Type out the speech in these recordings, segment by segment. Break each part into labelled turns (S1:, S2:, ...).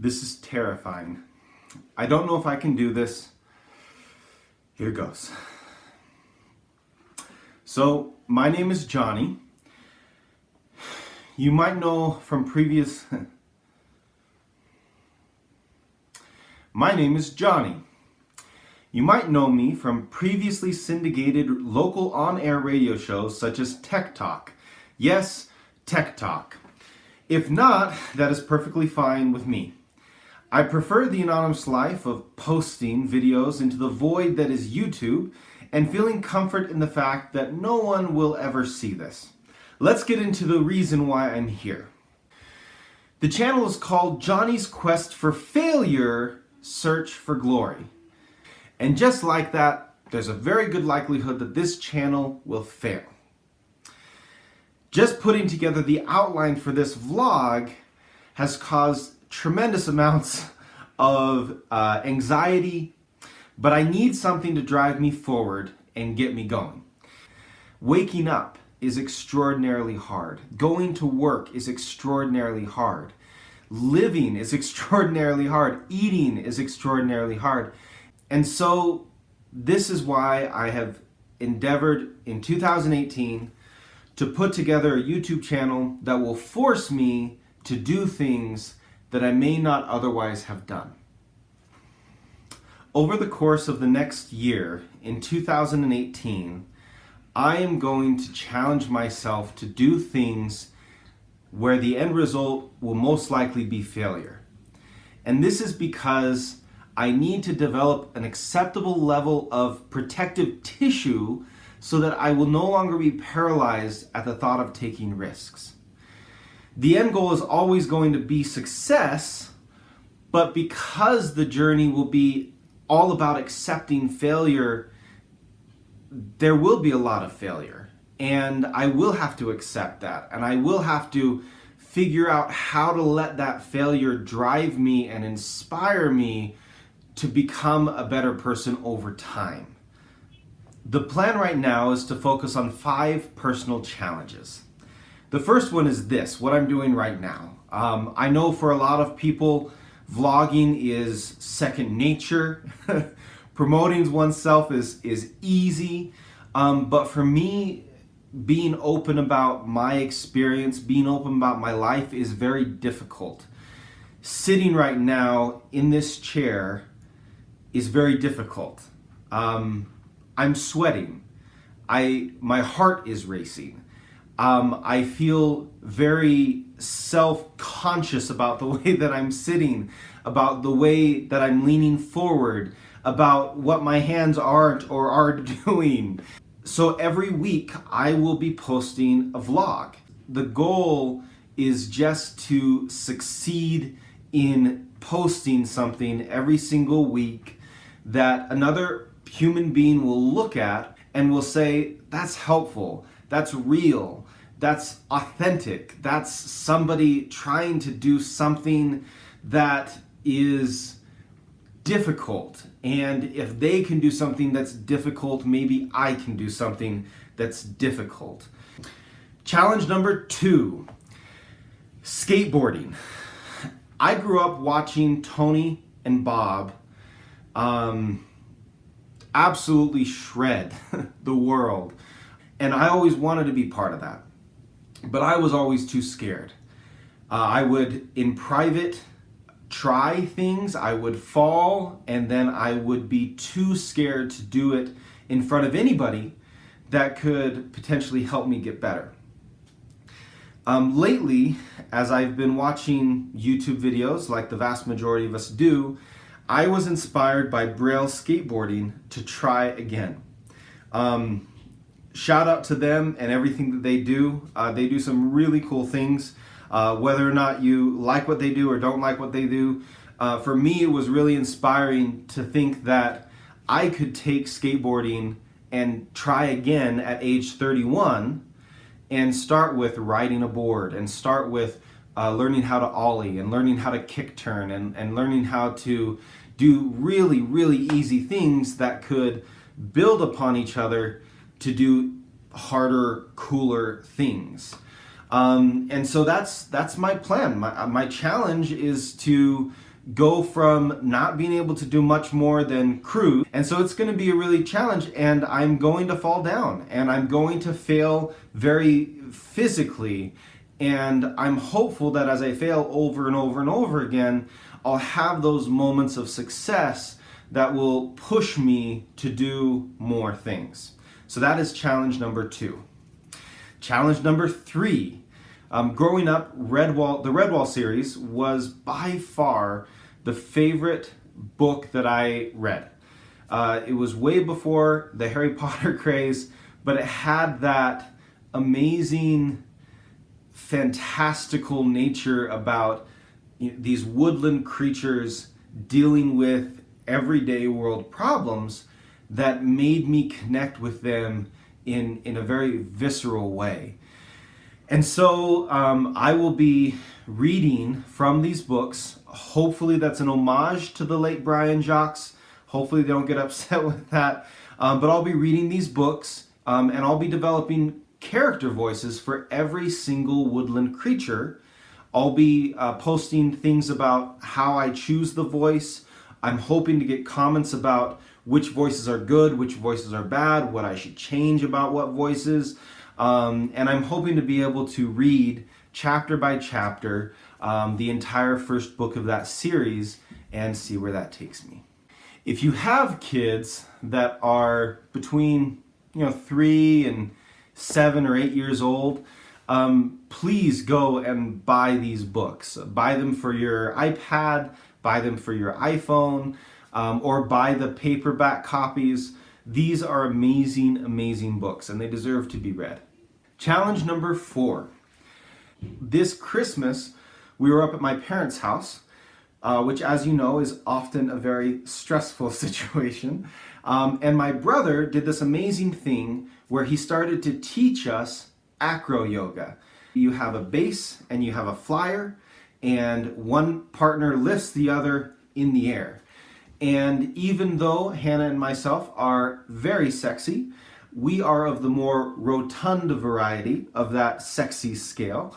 S1: This is terrifying. I don't know if I can do this. Here goes. So, my name is Jonny. You might know from previous... My name is Jonny. You might know me from previously syndicated local on-air radio shows such as Tech Talk. Yes, Tech Talk. If not, that is perfectly fine with me. I prefer the anonymous life of posting videos into the void that is YouTube and feeling comfort in the fact that no one will ever see this. Let's get into the reason why I'm here. The channel is called Jonny's Quest for Failure, Search for Glory. And just like that, there's a very good likelihood that this channel will fail. Just putting together the outline for this vlog has caused tremendous amounts of anxiety, but I need something to drive me forward and get me going. Waking up is extraordinarily hard. Going to work is extraordinarily hard. Living is extraordinarily hard. Eating is extraordinarily hard. And so this is why I have endeavored in 2018 to put together a YouTube channel that will force me to do things that I may not otherwise have done. Over the course of the next year, in 2018, I am going to challenge myself to do things where the end result will most likely be failure. And this is because I need to develop an acceptable level of protective tissue so that I will no longer be paralyzed at the thought of taking risks. The end goal is always going to be success, but because the journey will be all about accepting failure, there will be a lot of failure. And I will have to accept that. And I will have to figure out how to let that failure drive me and inspire me to become a better person over time. The plan right now is to focus on 5 personal challenges. The first one is this, what I'm doing right now. I know for a lot of people, vlogging is second nature. Promoting oneself is easy. But for me, being open about my experience, being open about my life is very difficult. Sitting right now in this chair is very difficult. I'm sweating. My heart is racing. I feel very self-conscious about the way that I'm sitting, about the way that I'm leaning forward, about what my hands aren't or are doing. So every week I will be posting a vlog. The goal is just to succeed in posting something every single week that another human being will look at and will say, that's helpful, that's real, that's authentic, that's somebody trying to do something that is difficult. And if they can do something that's difficult, maybe I can do something that's difficult. Challenge number 2, skateboarding. I grew up watching Tony and Bob absolutely shred the world. And I always wanted to be part of that. But I was always too scared. I would, in private, try things, I would fall, and then I would be too scared to do it in front of anybody that could potentially help me get better. Lately, as I've been watching YouTube videos, like the vast majority of us do, I was inspired by Braille skateboarding to try again. Shout out to them and everything that they do. They do some really cool things. Whether or not you like what they do or don't like what they do, for me it was really inspiring to think that I could take skateboarding and try again at age 31 and start with riding a board and start with learning how to ollie and learning how to kick turn and learning how to do really, really easy things that could build upon each other to do harder, cooler things. And so that's my plan. My challenge is to go from not being able to do much more than cruise. And so it's going to be a really challenge, and I'm going to fall down and I'm going to fail very physically. And I'm hopeful that as I fail over and over and over again, I'll have those moments of success that will push me to do more things. So that is challenge number 2. Challenge number 3. Growing up, the Redwall series was by far the favorite book that I read. It was way before the Harry Potter craze, but it had that amazing, fantastical nature about these woodland creatures dealing with everyday world problems that made me connect with them in a very visceral way. And so I will be reading from these books. Hopefully that's an homage to the late Brian Jacques. Hopefully they don't get upset with that. But I'll be reading these books and I'll be developing character voices for every single woodland creature. I'll be posting things about how I choose the voice. I'm hoping to get comments about which voices are good, which voices are bad, what I should change about what voices. And I'm hoping to be able to read chapter by chapter the entire first book of that series and see where that takes me. If you have kids that are between 3 and 7 or 8 years old, please go and buy these books. Buy them for your iPad, buy them for your iPhone, or buy the paperback copies. These are amazing, amazing books, and they deserve to be read. Challenge number 4. This Christmas, we were up at my parents' house, which, as you know, is often a very stressful situation. And my brother did this amazing thing where he started to teach us acro yoga. You have a base and you have a flyer, and one partner lifts the other in the air. And even though Hannah and myself are very sexy, we are of the more rotund variety of that sexy scale.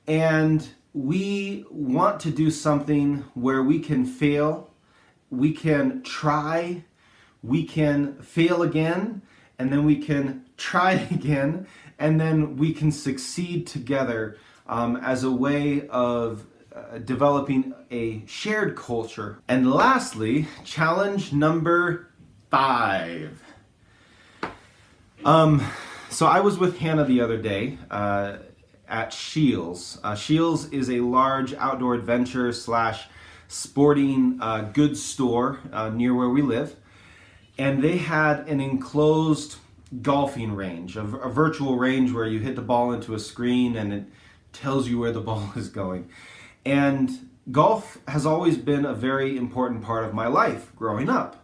S1: And we want to do something where we can fail, we can try, we can fail again, and then we can try again, and then we can succeed together as a way of developing a shared culture. And lastly, challenge number 5. So I was with Hannah the other day at Shields. Shields is a large outdoor adventure / sporting goods store near where we live. And they had an enclosed golfing range, a virtual range where you hit the ball into a screen and it tells you where the ball is going. And golf has always been a very important part of my life growing up.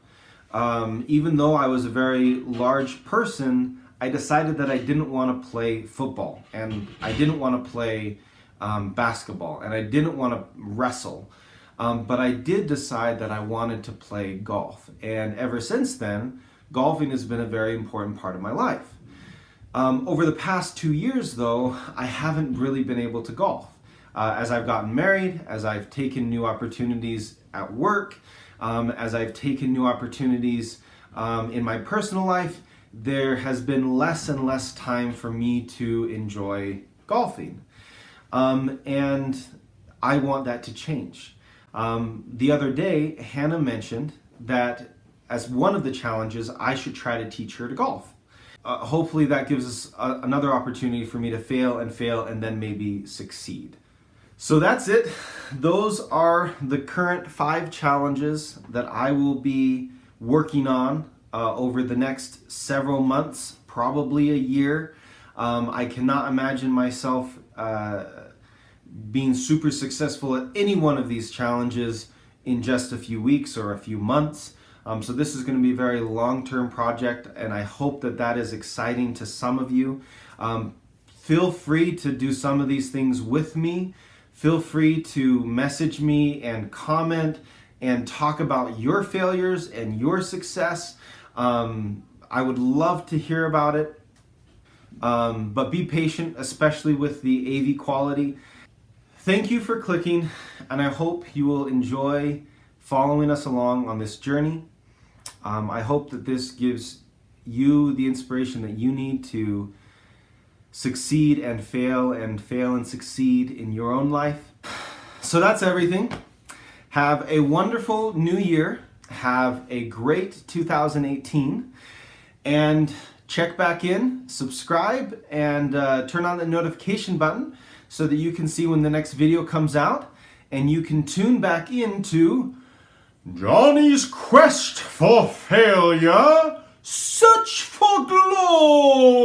S1: Even though I was a very large person, I decided that I didn't want to play football, and I didn't want to play basketball, and I didn't want to wrestle. But I did decide that I wanted to play golf. And ever since then, golfing has been a very important part of my life. Over the past 2 years, though, I haven't really been able to golf. As I've gotten married, as I've taken new opportunities at work, as I've taken new opportunities in my personal life, there has been less and less time for me to enjoy golfing. And I want that to change. The other day, Hannah mentioned that as one of the challenges, I should try to teach her to golf. Hopefully that gives us another opportunity for me to fail and then maybe succeed. So that's it. Those are the current 5 challenges that I will be working on over the next several months, probably a year. I cannot imagine myself being super successful at any one of these challenges in just a few weeks or a few months. So this is going to be a very long-term project, and I hope that that is exciting to some of you. Feel free to do some of these things with me. Feel free to message me and comment and talk about your failures and your success. I would love to hear about it. But be patient, especially with the AV quality. Thank you for clicking, and I hope you will enjoy following us along on this journey. I hope that this gives you the inspiration that you need to succeed and fail and succeed in your own life. So that's everything. Have a wonderful new year. Have a great 2018. And check back in, subscribe, and turn on the notification button so that you can see when the next video comes out. And you can tune back into Jonny's Quest for Failure, Search for Glory.